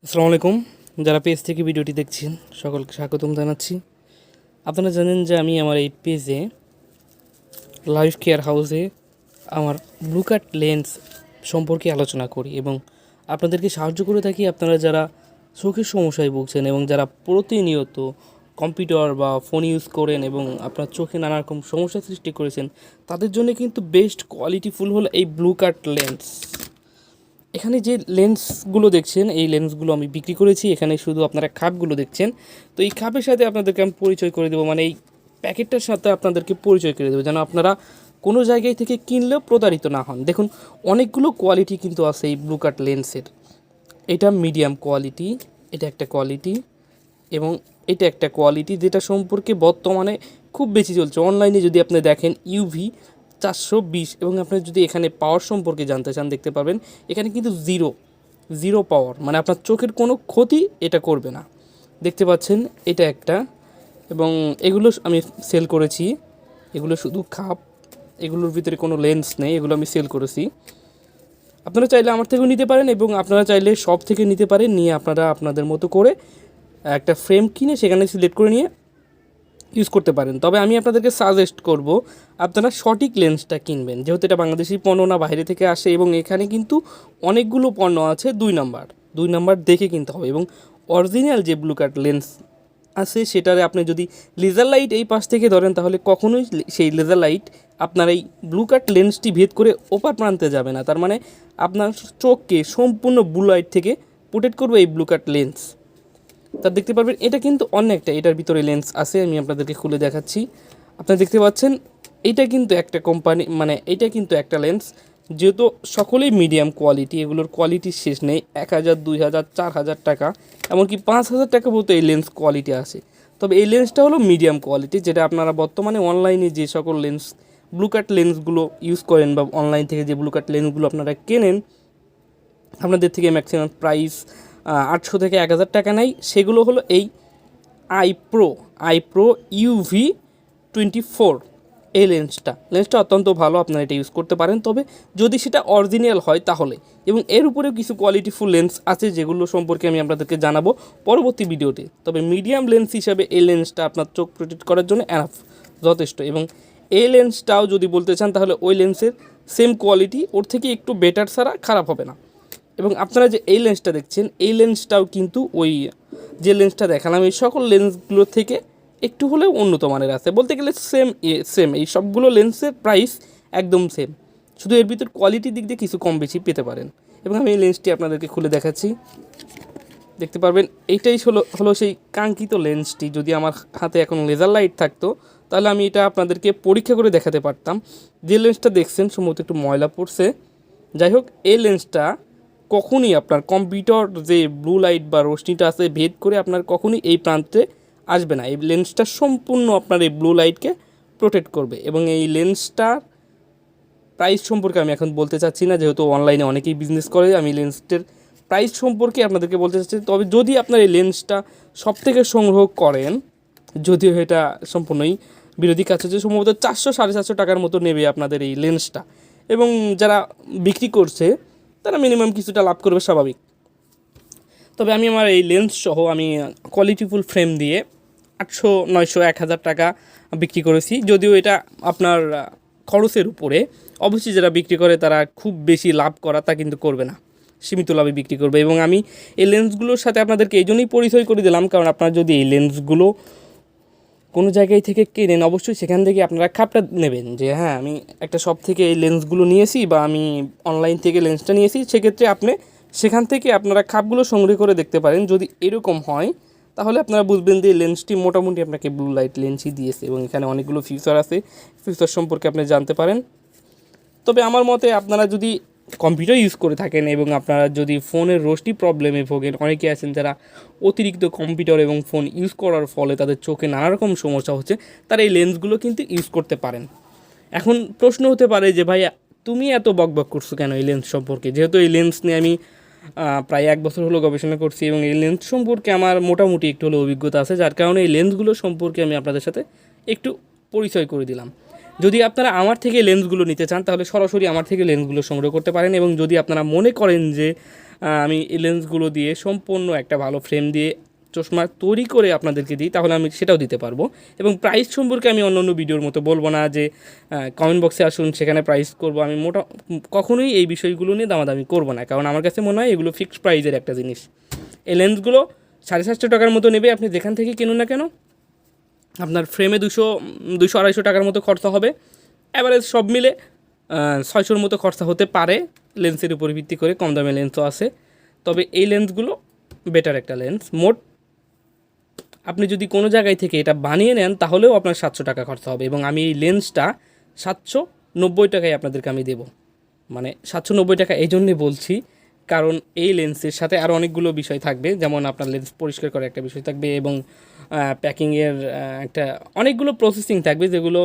আসসালামু আলাইকুম। যারা পেজ থেকে ভিডিওটি দেখছেন সকলকে স্বাগতম জানাচ্ছি। আপনারা জানেন যে আমি আমার এই পেজে লাইফ কেয়ার হাউসে আমার ব্লু কাট লেন্স সম্পর্কে আলোচনা করি এবং আপনাদেরকে সাহায্য করে থাকি। আপনারা যারা চোখের সমস্যায় ভুগছেন এবং যারা প্রতিনিয়ত কম্পিউটার বা ফোন ইউজ করেন এবং আপনার চোখে নানা রকম সমস্যা সৃষ্টি করেছেন, তাদের জন্য কিন্তু বেস্ট কোয়ালিটিফুল হলো এই ব্লু কাট লেন্স। এখানে যে লেন্সগুলো দেখছেন এই লেন্সগুলো আমি বিক্রি করেছি। এখানে শুধু আপনারা খাপগুলো দেখছেন। তো এই খাপের সাথে আপনাদেরকে আমি পরিচয় করে দেবো, মানে এই প্যাকেটটার সাথে আপনাদেরকে পরিচয় করে দেবো যেন আপনারা কোনো জায়গায় থেকে কিনলেও প্রতারিত না হন। দেখুন, অনেকগুলো কোয়ালিটি কিন্তু আছে এই ব্লু কাট লেন্সের। এটা মিডিয়াম কোয়ালিটি, এটা একটা কোয়ালিটি এবং এটা একটা কোয়ালিটি যেটা সম্পর্কে বর্তমানে খুব বেশি চলছে। অনলাইনে যদি আপনি দেখেন ইউভি 420 এবং আপনি যদি এখানে পাওয়ার সম্পর্কে জানতে চান দেখতে পাবেন এখানে কিন্তু জিরো পাওয়ার, মানে আপনার চোখের কোনো ক্ষতি এটা করবে না। দেখতে পাচ্ছেন এটা একটা, এবং এগুলো আমি সেল করেছি। এগুলো শুধু খাপ, এগুলোর ভিতরে কোনো লেন্স নেই, এগুলো আমি সেল করেছি। আপনারা চাইলে আমার থেকেও নিতে পারেন এবং আপনারা চাইলে সব থেকে নিতে পারেন, নিয়ে আপনারা আপনাদের মতো করে একটা ফ্রেম কিনে সেখানে সিলেক্ট করে নিয়ে ইউজ করতে পারেন। তবে আমি আপনাদেরকে সাজেস্ট করব আপনারা সঠিক লেন্সটা কিনবেন, যেহেতু এটা বাংলাদেশি পণ্য না, বাইরে থেকে আসে এবং এখানে কিন্তু অনেকগুলো পণ্য আছে দুই নাম্বার দেখে কিনতে হবে। এবং অরিজিনাল যে ব্লু কাট লেন্স আছে সেটারে আপনি যদি লেজার লাইট এই পাশ থেকে ধরেন তাহলে কখনোই সেই লেজার লাইট আপনার এই ব্লু কাট লেন্সটি ভেদ করে ওপার প্রান্তে যাবে না। তার মানে আপনার চোখকে সম্পূর্ণ ব্লু লাইট থেকে প্রোটেক্ট করবে এই ব্লু কাট লেন্স। তা দেখতে পারবেন এটা কিন্তু অনেকটা, এটার ভিতরে লেন্স আছে, আমি আপনাদেরকে খুলে দেখাচ্ছি। আপনারা দেখতে পাচ্ছেন এটা কিন্তু একটা কোম্পানি, মানে এটা কিন্তু একটা লেন্স, যেহেতু সকলেই মিডিয়াম কোয়ালিটি, এগুলোর কোয়ালিটির শেষ নেই। 1000, 2000, 4000 টাকা, এমনকি 5000 টাকা পর্যন্ত এই লেন্স কোয়ালিটি আসে। তবে এই লেন্সটা হলো মিডিয়াম কোয়ালিটি, যেটা আপনারা বর্তমানে অনলাইনে যে সকল লেন্স ব্লু কাট লেন্সগুলো ইউজ করেন বা অনলাইন থেকে যে ব্লু কাট লেন্সগুলো আপনারা কেনেন, আপনাদের থেকে ম্যাক্সিমাম প্রাইস 800 থেকে 1000 টাকা নেয়। সেগুলো হলো এই আই প্রো UV24 এই লেন্সটা অত্যন্ত ভালো, আপনারা এটা ইউজ করতে পারেন। তবে যদি সেটা অরিজিনাল হয় তাহলে, এবং এর উপরেও কিছু কোয়ালিটিফুল লেন্স আছে যেগুলো সম্পর্কে আমি আপনাদেরকে জানাবো পরবর্তী ভিডিওতে। তবে মিডিয়াম লেন্স হিসাবে এই লেন্সটা আপনার চোখ প্রোটেক্ট করার জন্য এনাফ, যথেষ্ট। এবং এই লেন্সটাও যদি বলতে চান তাহলে ওই লেন্সের সেম কোয়ালিটি, ওর থেকে একটু বেটার ছাড়া খারাপ হবে না। এবং আপনারা যে এই লেন্সটা দেখছেন এই লেন্সটাও কিন্তু ওই যে লেন্সটা দেখালাম এই সকল লেন্সগুলোর থেকে একটু হলেও উন্নত মানের আছে, বলতে গেলে সেম এই সবগুলো লেন্সের প্রাইস একদম সেম, শুধু এর ভিতর কোয়ালিটির দিক দিয়ে কিছু কম বেশি পেতে পারেন। এবং আমি এই লেন্সটি আপনাদেরকে খুলে দেখাচ্ছি। দেখতে পারবেন এইটাই হলো সেই কাঙ্ক্ষিত লেন্সটি। যদি আমার হাতে এখন লেজার লাইট থাকতো তাহলে আমি এটা আপনাদেরকে পরীক্ষা করে দেখাতে পারতাম। যে লেন্সটা দেখছেন সম্ভবত একটু ময়লা পড়ছে, যাই হোক এই লেন্সটা কখনই আপনার কম্পিউটার যে ব্লু লাইট বা রশ্মিটা আছে ভেদ করে আপনার কখনই এই প্রান্তে আসবে না। এই লেন্সটা সম্পূর্ণ আপনার এই ব্লু লাইটকে প্রোটেক্ট করবে। এবং এই লেন্সটার প্রাইস সম্পর্কে আমি এখন বলতে চাচ্ছি না, যেহেতু অনলাইনে অনেকেই বিজনেস করে। আমি লেন্সটার প্রাইস সম্পর্কে আপনাদেরকে বলতে চাচ্ছি। তবে যদি আপনার এই লেন্সটা সব থেকে সংগ্রহ করেন, যদিও এটা সম্পূর্ণই বিরোধী কাজ হচ্ছে, সম্ভবত 400-450 টাকার মতো নেবে আপনাদের এই লেন্সটা। এবং যারা বিক্রি করছে তারা মিনিমাম কিছুটা লাভ করবে, স্বাভাবিক। তবে আমি আমার এই লেন্স সহ আমি কোয়ালিটিফুল ফ্রেম দিয়ে 800, 900, 1000 টাকা বিক্রি করেছি। যদিও এটা আপনার খরচের উপরে, অবশ্যই যারা বিক্রি করে তারা খুব বেশি লাভ করা তা কিন্তু করবে না, সীমিত লাভে বিক্রি করবে। এবং আমি এই লেন্সগুলোর সাথে আপনাদেরকে এই জন্যই পরিচয় করে দিলাম, কারণ আপনারা যদি এই লেন্সগুলো কোনো জায়গায় থেকে কেনেন অবশ্যই সেখান থেকে আপনারা খাপটা নেবেন, যে হ্যাঁ আমি একটা শপ থেকে এই লেন্সগুলো নিয়েছি বা আমি অনলাইন থেকে লেন্সটা নিয়েছি। সেক্ষেত্রে আপনি সেখান থেকে আপনারা খাপগুলো সংগ্রহ করে দেখতে পারেন। যদি এরকম হয় তাহলে আপনারা বুঝবেন যে লেন্সটি মোটামুটি আপনাকে ব্লু লাইট লেন্সই দিয়েছে। এবং এখানে অনেকগুলো ফিচার আছে, ফিচার সম্পর্কে আপনি জানতে পারেন। তবে আমার মতে আপনারা যদি কম্পিউটার ইউজ করে থাকেন এবং আপনারা যদি ফোনের রোশনি প্রবলেমে ভোগেন, অনেকে আছেন যারা অতিরিক্ত কম্পিউটার এবং ফোন ইউজ করার ফলে তাদের চোখে নানা রকম সমস্যা হচ্ছে, তারা এই লেন্সগুলো কিন্তু ইউজ করতে পারেন। এখন প্রশ্ন হতে পারে যে ভাই তুমি এত বকবক করছো কেন এই লেন্স সম্পর্কে, যেহেতু এই লেন্স নিয়ে আমি প্রায় 1 বছর হলো গবেষণা করছি এবং এই লেন্স সম্পর্কে আমার মোটামুটি একটু হলো অভিজ্ঞতা আছে, যার কারণে এই লেন্সগুলো সম্পর্কে আমি আপনাদের সাথে একটু পরিচয় করে দিলাম। যদি আপনারা আমার থেকে লেন্সগুলো নিতে চান তাহলে সরাসরি আমার থেকে লেন্সগুলো সংগ্রহ করতে পারেন। এবং যদি আপনারা মনে করেন যে আমি এই লেন্সগুলো দিয়ে সম্পূর্ণ একটা ভালো ফ্রেম দিয়ে চশমা তৈরি করে আপনাদেরকে দিই, তাহলে আমি সেটাও দিতে পারবো। এবং প্রাইস সম্পর্কে আমি অন্য অন্য ভিডিওর মতো বলবো না যে কমেন্ট বক্সে আসুন সেখানে প্রাইস করব, আমি কখনোই এই বিষয়গুলো নিয়ে দামাদামি করবো না, কারণ আমার কাছে মনে হয় এগুলো ফিক্সড প্রাইজের একটা জিনিস। এই লেন্সগুলো 750 টাকার মতো নেবে, আপনি যেখান থেকে কিনুন না কেন আপনার ফ্রেমে 200-250 টাকার মতো খরচা হবে, অ্যাভারেজ সব মিলে 600-র মতো খরচা হতে পারে লেন্সের উপর ভিত্তি করে, কম দামে লেন্সও আছে। তবে এই লেন্সগুলো বেটার একটা লেন্স। মোট আপনি যদি কোনো জায়গায় থেকে এটা বানিয়ে নেন তাহলেও আপনার 700 টাকা খরচা হবে, এবং আমি এই লেন্সটা 790 টাকায় আপনাদেরকে আমি দেবো। মানে 790 টাকা এই জন্যে বলছি কারণ এই লেন্সের সাথে আরও অনেকগুলো বিষয় থাকবে, যেমন আপনার লেন্স পরিষ্কার করার একটা বিষয় থাকবে এবং প্যাকিংয়ের একটা অনেকগুলো প্রসেসিং থাকবে, যেগুলো